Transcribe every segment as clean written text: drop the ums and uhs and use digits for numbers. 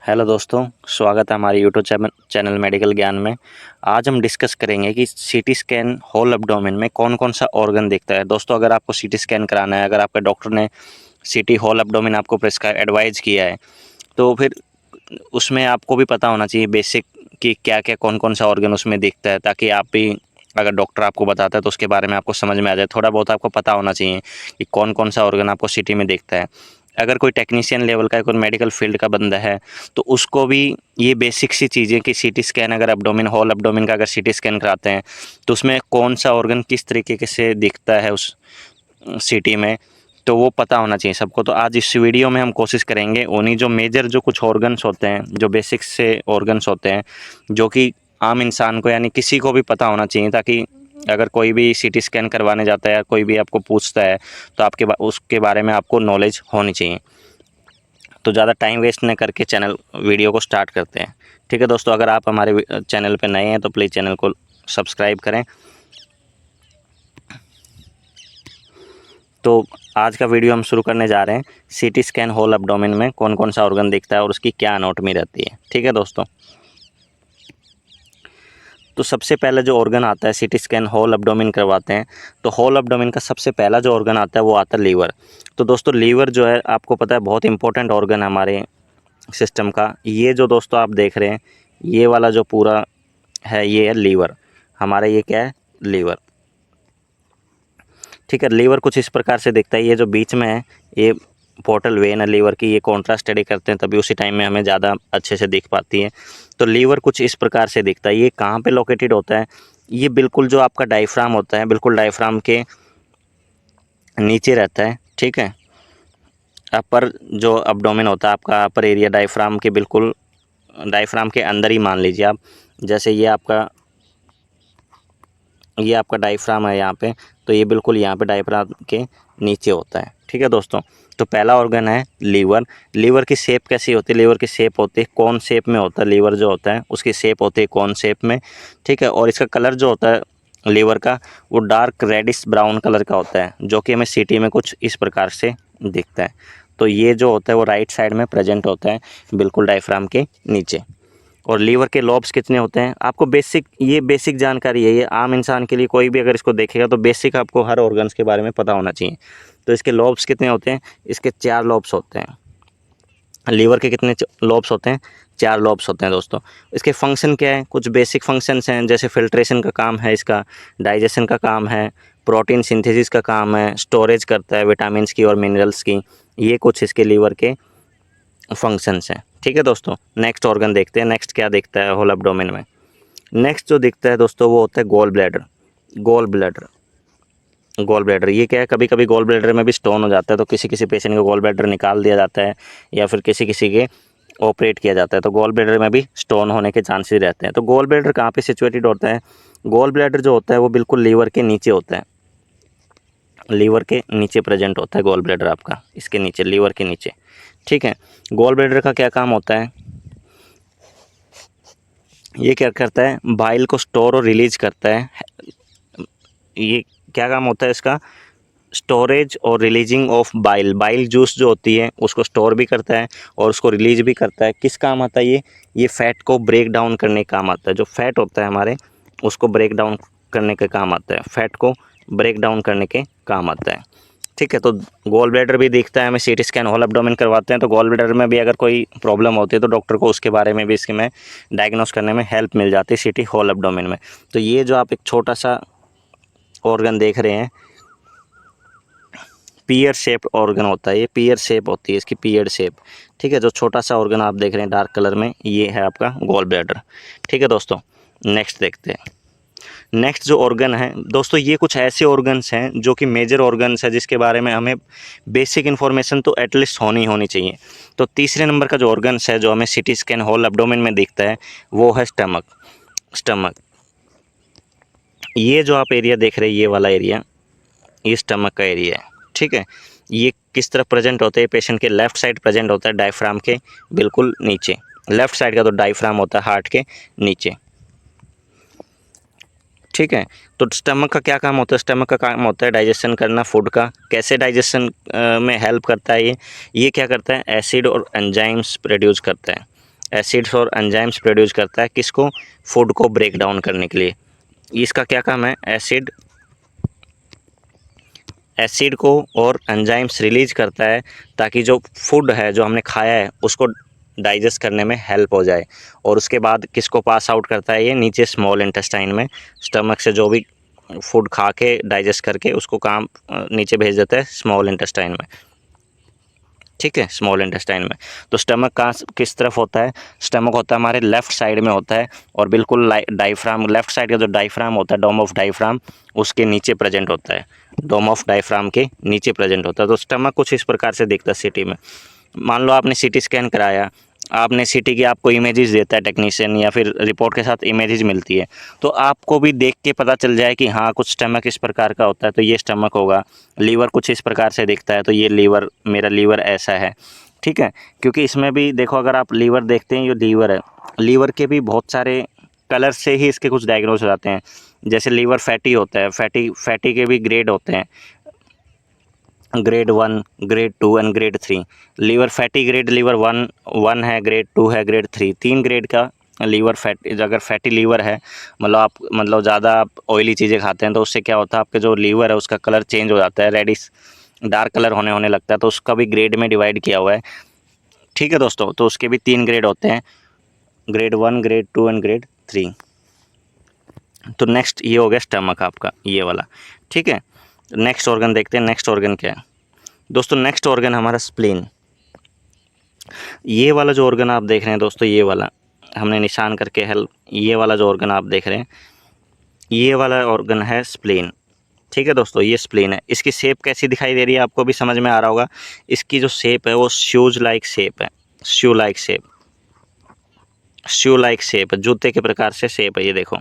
Hello दोस्तों, स्वागत है हमारे यूट्यूब चैनल मेडिकल ज्ञान में। आज हम डिस्कस करेंगे कि सीटी स्कैन होल एब्डोमेन में कौन कौन सा ऑर्गन दिखता है। दोस्तों, अगर आपको सीटी स्कैन कराना है, अगर आपके डॉक्टर ने सीटी होल एब्डोमेन आपको प्रिस्क्राइब एडवाइज किया है, तो फिर उसमें आपको भी पता होना चाहिए बेसिक कि क्या क्या कौन कौन सा ऑर्गन उसमें दिखता है, ताकि आप भी अगर डॉक्टर आपको बताता है तो उसके बारे में आपको समझ में आ जाए। थोड़ा बहुत आपको पता होना चाहिए कि कौन कौन सा ऑर्गन आपको सिटी में दिखता है। अगर कोई टेक्नीशियन लेवल का, कोई मेडिकल फील्ड का बंदा है, तो उसको भी ये बेसिक सी चीज़ें कि सीटी स्कैन, अगर एब्डोमेन होल एब्डोमेन का अगर सीटी स्कैन कराते हैं तो उसमें कौन सा ऑर्गन किस तरीके से दिखता है उस सिटी में, तो वो पता होना चाहिए सबको। तो आज इस वीडियो में हम कोशिश करेंगे उन्हीं जो मेजर जो कुछ ऑर्गन्स होते हैं, जो बेसिक से ऑर्गन्स होते हैं, जो कि आम इंसान को यानी किसी को भी पता होना चाहिए, ताकि अगर कोई भी सीटी स्कैन करवाने जाता है या कोई भी आपको पूछता है तो उसके बारे में आपको नॉलेज होनी चाहिए। तो ज़्यादा टाइम वेस्ट न करके वीडियो को स्टार्ट करते हैं। ठीक है दोस्तों, अगर आप हमारे चैनल पर नए हैं तो प्लीज़ चैनल को सब्सक्राइब करें। तो आज का वीडियो हम शुरू करने जा रहे हैं सीटी स्कैन होल एब्डोमेन में कौन कौन सा ऑर्गन दिखता है और उसकी क्या एनाटॉमी रहती है। ठीक है दोस्तों, तो सबसे पहले जो ऑर्गन आता है सीटी स्कैन होल एब्डोमेन करवाते हैं, तो होल एब्डोमेन का सबसे पहला जो ऑर्गन आता है वो आता है लीवर। तो दोस्तों, लीवर जो है आपको पता है बहुत इंपॉर्टेंट ऑर्गन है हमारे सिस्टम का। ये जो दोस्तों आप देख रहे हैं, ये वाला जो पूरा है ये है लीवर हमारा। ये क्या है? लीवर। ठीक है, लीवर कुछ इस प्रकार से दिखता है। ये जो बीच में है ये पोर्टल वेन है लीवर की। ये कॉन्ट्रास्ट स्टडी करते हैं तभी उसी टाइम में हमें ज़्यादा अच्छे से दिख पाती है। तो लीवर कुछ इस प्रकार से दिखता है। ये कहाँ पे लोकेटेड होता है? ये बिल्कुल जो आपका डायफ्राम होता है, बिल्कुल डायफ्राम के नीचे रहता है। ठीक है, अपर जो एब्डोमेन होता है आपका, अपर एरिया डायफ्राम के बिल्कुल, डायफ्राम के अंदर ही मान लीजिए आप। जैसे ये आपका डायफ्राम है यहाँ पे, तो ये बिल्कुल यहाँ पे डायफ्राम के नीचे होता है। ठीक है दोस्तों, तो पहला ऑर्गन है लीवर। लीवर की शेप कैसी होती है? लीवर की शेप होती है कौन शेप में होता है। लीवर जो होता है उसकी शेप होती है कौन शेप में। ठीक है, और इसका कलर जो होता है लीवर का, वो डार्क रेडिश ब्राउन कलर का होता है, जो कि हमें सिटी में कुछ इस प्रकार से दिखता है। तो ये जो होता है वो राइट साइड में प्रेजेंट होता है, बिल्कुल डायफ्राम के नीचे। और लीवर के लॉब्स कितने होते हैं? आपको ये बेसिक जानकारी है। ये आम इंसान के लिए, कोई भी अगर इसको देखेगा तो बेसिक आपको हर ऑर्गन्स के बारे में पता होना चाहिए। तो इसके लॉब्स कितने होते हैं? इसके 4 लॉब्स होते हैं। लीवर के कितने लॉब्स होते हैं? 4 लॉब्स होते हैं दोस्तों। इसके फंक्शन क्या है? कुछ बेसिक फंक्शंस हैं, जैसे फिल्ट्रेशन का काम है इसका, डाइजेशन का काम है, प्रोटीन सिंथेसिस का काम है, स्टोरेज करता है विटामिन्स की और मिनरल्स की। ये कुछ इसके लीवर के फंक्शंस हैं। ठीक है दोस्तों, नेक्स्ट ऑर्गन देखते हैं। नेक्स्ट क्या दिखता है होल एब्डोमेन में? नेक्स्ट जो दिखता है दोस्तों वो होता है gall bladder. Gall bladder gall bladder ये क्या है? कभी कभी गॉल ब्लैडर में भी स्टोन हो जाता है, तो किसी किसी पेशेंट का गॉल ब्लैडर निकाल दिया जाता है, या फिर किसी किसी के ऑपरेट किया जाता है। तो गॉल ब्लैडर में भी स्टोन होने के चांसेस रहते हैं। तो गॉल ब्लैडर कहाँ पे सिचुएटेड होता है? गॉल ब्लैडर जो होता है वो बिल्कुल लीवर के नीचे होता है। लीवर के नीचे प्रेजेंट होता है गॉल ब्लैडर आपका, इसके नीचे, लीवर के नीचे। ठीक है, गॉल ब्लैडर का क्या काम होता है? ये क्या करता है? बाइल को स्टोर और रिलीज करता है। ये क्या काम होता है इसका? स्टोरेज और releasing of bile. Bile juice जो होती है उसको स्टोर भी करता है और उसको रिलीज भी करता है। किस काम आता है ये फैट को ब्रेक डाउन करने का काम आता है। जो फैट होता है हमारे, उसको ब्रेक डाउन करने के काम आता है। फैट को ब्रेक डाउन करने के काम आता है। ठीक है, तो गॉल ब्लैडर भी दिखता है हमें। सीटी स्कैन होल एब्डोमेन करवाते हैं तो गॉल ब्लैडर में भी अगर कोई प्रॉब्लम होती है तो डॉक्टर को उसके बारे में भी इसके में डायग्नोस करने में हेल्प मिल जाती है सीटी होल एब्डोमेन में। तो ये जो आप एक छोटा सा ऑर्गन देख रहे हैं, पियर शेप्ड ऑर्गन होता है। ये पियर शेप होती है इसकी, पियर शेप। ठीक है, जो छोटा सा ऑर्गन आप देख रहे हैं डार्क कलर में, ये है आपका गॉल ब्लैडर। ठीक है दोस्तों, नेक्स्ट देखते हैं। नेक्स्ट जो ऑर्गन है दोस्तों, ये कुछ ऐसे ऑर्गन्स हैं जो कि मेजर ऑर्गन्स है, जिसके बारे में हमें बेसिक इन्फॉर्मेशन तो एटलीस्ट होनी चाहिए। तो तीसरे नंबर का जो ऑर्गन्स है जो हमें सीटी स्कैन होल एब्डोमेन में दिखता है, वो है स्टमक। ये जो आप एरिया देख रहे हैं, ये वाला एरिया, ये स्टमक का एरिया है। ठीक है, ये किस तरफ प्रेजेंट होता है? पेशेंट के लेफ्ट साइड प्रेजेंट होता है, डायफ्राम के बिल्कुल नीचे। लेफ्ट साइड का तो डायफ्राम होता है हार्ट के नीचे। ठीक है, तो स्टमक का क्या काम होता है? स्टमक का काम होता है डाइजेशन करना फूड का। कैसे डाइजेशन में हेल्प करता है ये क्या करता है? एसिड और एंजाइम्स प्रोड्यूस करता है। एसिड्स और एंजाइम्स प्रोड्यूस करता है, किसको? फूड को ब्रेक डाउन करने के लिए। इसका क्या काम है? एसिड को और एंजाइम्स रिलीज करता है ताकि जो फूड है जो हमने खाया है उसको डाइजेस्ट करने में हेल्प हो जाए। और उसके बाद किसको पास आउट करता है? ये नीचे स्मॉल इंटेस्टाइन में, स्टमक से जो भी फूड खा के डाइजेस्ट करके उसको काम नीचे भेज देता है स्मॉल इंटेस्टाइन में, ठीक है, स्मॉल इंटेस्टाइन में। तो स्टमक कहाँ किस तरफ होता है? स्टमक होता है हमारे लेफ्ट साइड में होता है, और बिल्कुल डायफ्राम, लेफ्ट साइड का जो डायफ्राम होता है, डोम ऑफ डायफ्राम, उसके नीचे प्रेजेंट होता है। डोम ऑफ डायफ्राम के नीचे प्रेजेंट होता है। तो स्टमक कुछ इस प्रकार से दिखता है सिटी में। मान लो आपने सीटी स्कैन कराया, आपने सिटी की आपको इमेजेस देता है टेक्नीशियन, या फिर रिपोर्ट के साथ इमेजेस मिलती है, तो आपको भी देख के पता चल जाए कि हाँ कुछ स्टमक इस प्रकार का होता है तो ये स्टमक होगा। लीवर कुछ इस प्रकार से दिखता है तो ये लीवर, मेरा लीवर ऐसा है, ठीक है। क्योंकि इसमें भी देखो, अगर आप लीवर देखते हैं, ये लीवर है, लीवर के भी बहुत सारे कलर से ही इसके कुछ डायग्नोज हो जाते हैं। जैसे लीवर फैटी होता है, फैटी के भी ग्रेड होते हैं, grade 1, grade 2 and grade 3। Liver fatty grade liver 1 है, ग्रेड 2 है, ग्रेड 3, 3 ग्रेड का लीवर फैट। अगर फैटी लीवर है, मतलब ज़्यादा आप ऑयली चीज़ें खाते हैं तो उससे क्या होता है, आपके जो लीवर है उसका कलर चेंज हो जाता है, रेडिश डार्क कलर होने लगता है, तो उसका भी ग्रेड में डिवाइड किया हुआ है, ठीक है दोस्तों। तो उसके भी 3 ग्रेड होते हैं, ग्रेड 1, ग्रेड 2 एंड ग्रेड 3। तो नेक्स्ट ये हो गया स्टमक आपका, ये वाला, ठीक है। नेक्स्ट ऑर्गन देखते हैं, नेक्स्ट ऑर्गन क्या है दोस्तों? नेक्स्ट ऑर्गन हमारा स्प्लीन। ये वाला जो ऑर्गन आप देख रहे हैं दोस्तों, ये वाला हमने निशान करके ये वाला जो ऑर्गन आप देख रहे हैं, ये वाला ऑर्गन है स्प्लीन, ठीक है दोस्तों। ये स्प्लीन है। इसकी शेप कैसी दिखाई दे रही है? आपको भी समझ में आ रहा होगा। इसकी जो शेप है वो शूज लाइक शेप है, शू लाइक शेप, जूते के प्रकार से शेप है। ये देखो,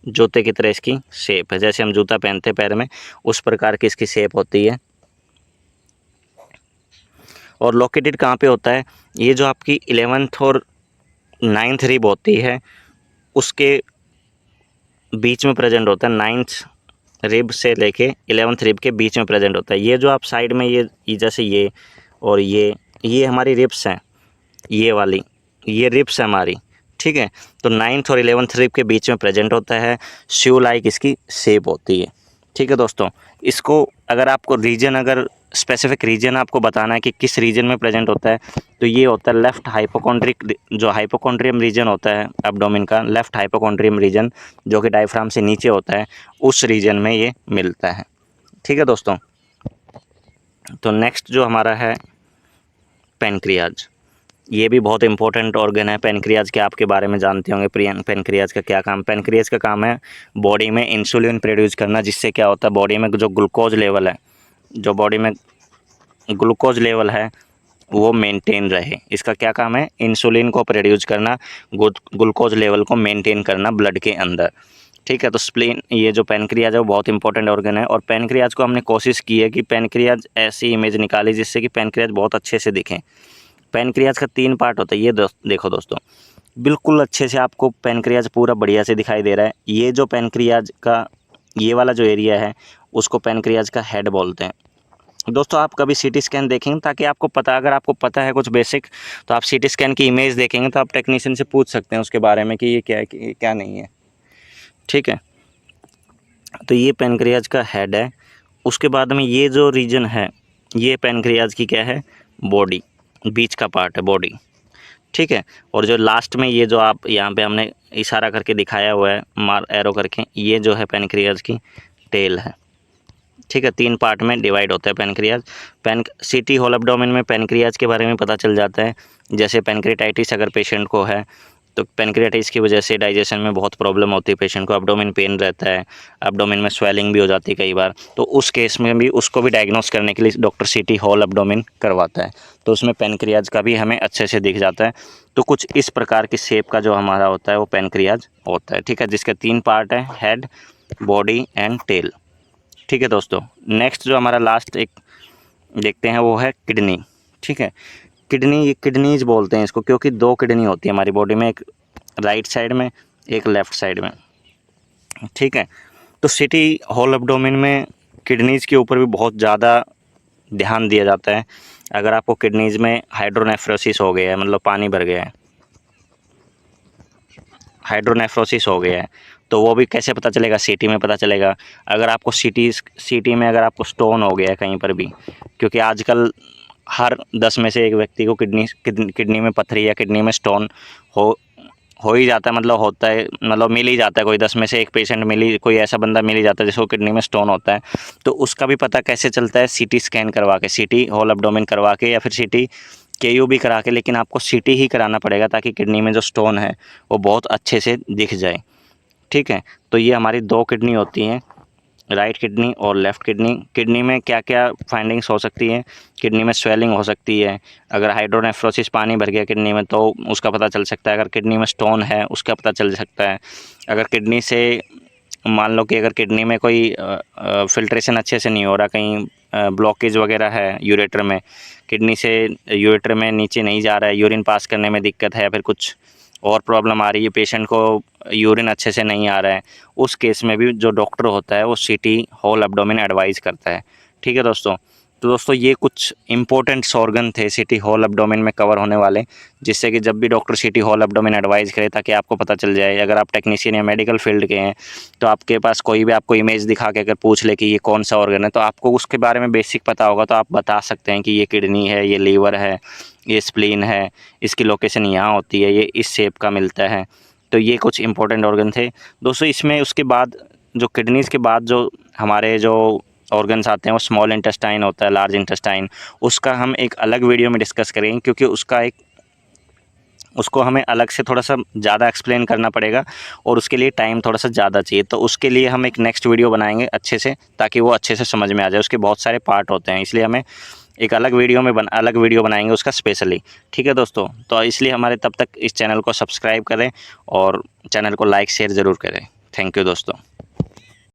जूते की तरह इसकी शेप है, जैसे हम जूता पहनते हैं पैर में, उस प्रकार की इसकी शेप होती है। और लोकेटेड कहाँ पे होता है? ये जो आपकी 11th और 9th रिब होती है उसके बीच में प्रेजेंट होता है। 9th रिब से लेके 11th रिब के बीच में प्रेजेंट होता है। ये जो आप साइड में ये जैसे ये और ये हमारी रिब्स हैं, ये वाली ये रिब्स है हमारी, ठीक है। तो 9th और 11th रिब के बीच में प्रेजेंट होता है, शू लाइक इसकी शेप होती है, ठीक है दोस्तों। इसको अगर आपको रीजन, अगर स्पेसिफिक रीजन आपको बताना है कि किस रीजन में प्रेजेंट होता है, तो ये होता है लेफ़्ट हाइपोकॉन्ड्रिक, जो हाइपोकॉन्ड्रियम रीजन होता है एब्डोमेन का, लेफ़्ट हाइपोकॉन्ड्रियम रीजन जो कि डायफ्राम से नीचे होता है, उस रीजन में ये मिलता है, ठीक है दोस्तों। तो नेक्स्ट जो हमारा है पैनक्रियाज। ये भी बहुत इंपॉर्टेंट ऑर्गन है। पैनक्रियाज के आपके बारे में जानते होंगे, पैनक्रियाज का क्या काम? पैनक्रियाज का काम है बॉडी में इंसुलिन प्रोड्यूस करना, जिससे क्या होता है, बॉडी में जो ग्लूकोज लेवल है, जो बॉडी में ग्लूकोज लेवल है वो मेंटेन रहे। इसका क्या काम है? इंसुलिन को प्रोड्यूस करना, ग्लूकोज लेवल को मेंटेन करना ब्लड के अंदर, ठीक है। तो स्प्लीन, ये जो पैनक्रियाज है वो बहुत इंपॉर्टेंट ऑर्गन है। और पैनक्रियाज को हमने कोशिश की है कि पैनक्रियाज ऐसी इमेज निकाली जिससे कि पैनक्रियाज बहुत अच्छे से दिखें। पैनक्रियाज का 3 पार्ट होता है। ये देखो दोस्तों, बिल्कुल अच्छे से आपको पैनक्रियाज पूरा बढ़िया से दिखाई दे रहा है। ये जो पैनक्रियाज का ये वाला जो एरिया है उसको पैनक्रियाज का हेड बोलते हैं दोस्तों। आप कभी सीटी स्कैन देखेंगे ताकि आपको पता, अगर आपको पता है कुछ बेसिक, तो आप सीटी स्कैन की इमेज देखेंगे तो आप टेक्नीशियन से पूछ सकते हैं उसके बारे में कि ये क्या है, कि ये क्या नहीं है, ठीक है। तो ये पैनक्रियाज का हेड है। उसके बाद में ये जो रीजन है, ये पैनक्रियाज की क्या है? बॉडी, बीच का पार्ट है बॉडी, ठीक है। और जो लास्ट में ये जो आप यहाँ पे हमने इशारा करके दिखाया हुआ है, मार एरो करके, ये जो है पैनक्रियाज की टेल है, ठीक है। 3 पार्ट में डिवाइड होता है पैनक्रियाज। सीटी होल एब्डोमेन में पैनक्रियाज के बारे में पता चल जाता है। जैसे पैनक्रियाटाइटिस अगर पेशेंट को है तो पैनक्रियाटाइटिस की वजह से डाइजेशन में बहुत प्रॉब्लम होती है, पेशेंट को एब्डोमेन पेन रहता है, एब्डोमेन में स्वेलिंग भी हो जाती है कई बार, तो उस केस में भी उसको भी डायग्नोस करने के लिए डॉक्टर सीटी होल एब्डोमेन करवाता है। तो उसमें पैनक्रियाज का भी हमें अच्छे से दिख जाता है। तो कुछ इस प्रकार की शेप का जो हमारा होता है वो पैनक्रियाज होता है, ठीक है, जिसके 3 पार्ट है, हेड, बॉडी एंड टेल, ठीक है दोस्तों। नेक्स्ट जो हमारा लास्ट एक देखते हैं वो है किडनी, ठीक है। किडनी, ये किडनीज बोलते हैं इसको क्योंकि 2 किडनी होती है हमारी बॉडी में, एक राइट साइड में, एक लेफ़्ट साइड में, ठीक है। तो सिटी होल एब्डोमेन में किडनीज़ के ऊपर भी बहुत ज़्यादा ध्यान दिया जाता है। अगर आपको किडनीज़ में हाइड्रोनेफ्रोसिस हो गया है, मतलब पानी भर गया है, हाइड्रोनेफ्रोसिस हो गया है, तो वो भी कैसे पता चलेगा? सीटी में पता चलेगा। अगर आपको सीटी में अगर आपको स्टोन हो गया है कहीं पर भी, क्योंकि आजकल हर 10 में से एक व्यक्ति को किडनी में पथरी या किडनी में स्टोन हो हो ही जाता है, मतलब होता है, मतलब मिल ही जाता है। कोई 10 में से एक पेशेंट कोई ऐसा बंदा मिल ही जाता है जिसको किडनी में स्टोन होता है। तो उसका भी पता कैसे चलता है? सीटी स्कैन करवा के, सीटी होल एब्डोमेन करवा के, या फिर सीटी केयू भी करा के, लेकिन आपको सीटी ही कराना पड़ेगा ताकि किडनी में जो स्टोन है वो बहुत अच्छे से दिख जाए। ठीक है, तो ये हमारी 2 किडनी होती हैं, राइट किडनी और लेफ़्ट किडनी। किडनी में क्या क्या फाइंडिंग्स हो सकती है? किडनी में स्वेलिंग हो सकती है, अगर हाइड्रोनेफ्रोसिस पानी भर गया किडनी में तो उसका पता चल सकता है। अगर किडनी में स्टोन है उसका पता चल सकता है। अगर किडनी से मान लो कि अगर किडनी में कोई फिल्ट्रेशन अच्छे से नहीं हो रहा, कहीं ब्लॉकेज वगैरह है यूरेटर में, किडनी से यूरेटर में नीचे नहीं जा रहा है, यूरिन पास करने में दिक्कत है, या फिर कुछ और प्रॉब्लम आ रही है, पेशेंट को यूरिन अच्छे से नहीं आ रहा है, उस केस में भी जो डॉक्टर होता है वो सीटी होल एब्डोमेन एडवाइस करता है। ठीक है दोस्तों, तो दोस्तों ये कुछ इंपॉर्टेंट्स ऑर्गन थे सीटी होल एब्डोमेन में कवर होने वाले, जिससे कि जब भी डॉक्टर सीटी होल एब्डोमेन एडवाइस करे ताकि आपको पता चल जाए। अगर आप टेक्नीशियन या मेडिकल फील्ड के हैं तो आपके पास कोई भी आपको इमेज दिखा के अगर पूछ ले कि ये कौन सा ऑर्गन है, तो आपको उसके बारे में बेसिक पता होगा, तो आप बता सकते हैं कि ये किडनी है, ये लीवर है, ये स्प्लीन है, इसकी लोकेशन यहाँ होती है, ये इस शेप का मिलता है। तो ये कुछ इंपॉर्टेंट ऑर्गन थे दोस्तों। इसमें उसके बाद जो किडनीज़ के बाद जो हमारे जो ऑर्गन्स आते हैं वो स्मॉल इंटेस्टाइन होता है, लार्ज इंटेस्टाइन, उसका हम एक अलग वीडियो में डिस्कस करेंगे, क्योंकि उसको हमें अलग से थोड़ा सा ज़्यादा एक्सप्लेन करना पड़ेगा और उसके लिए टाइम थोड़ा सा ज़्यादा चाहिए। तो उसके लिए हम एक नेक्स्ट वीडियो बनाएंगे अच्छे से, ताकि वो अच्छे से समझ में आ जाए। उसके बहुत सारे पार्ट होते हैं, इसलिए हमें एक अलग वीडियो बनाएंगे उसका स्पेशली। ठीक है दोस्तों, तो इसलिए हमारे तब तक इस चैनल को सब्सक्राइब करें और चैनल को लाइक शेयर ज़रूर करें। थैंक यू दोस्तों।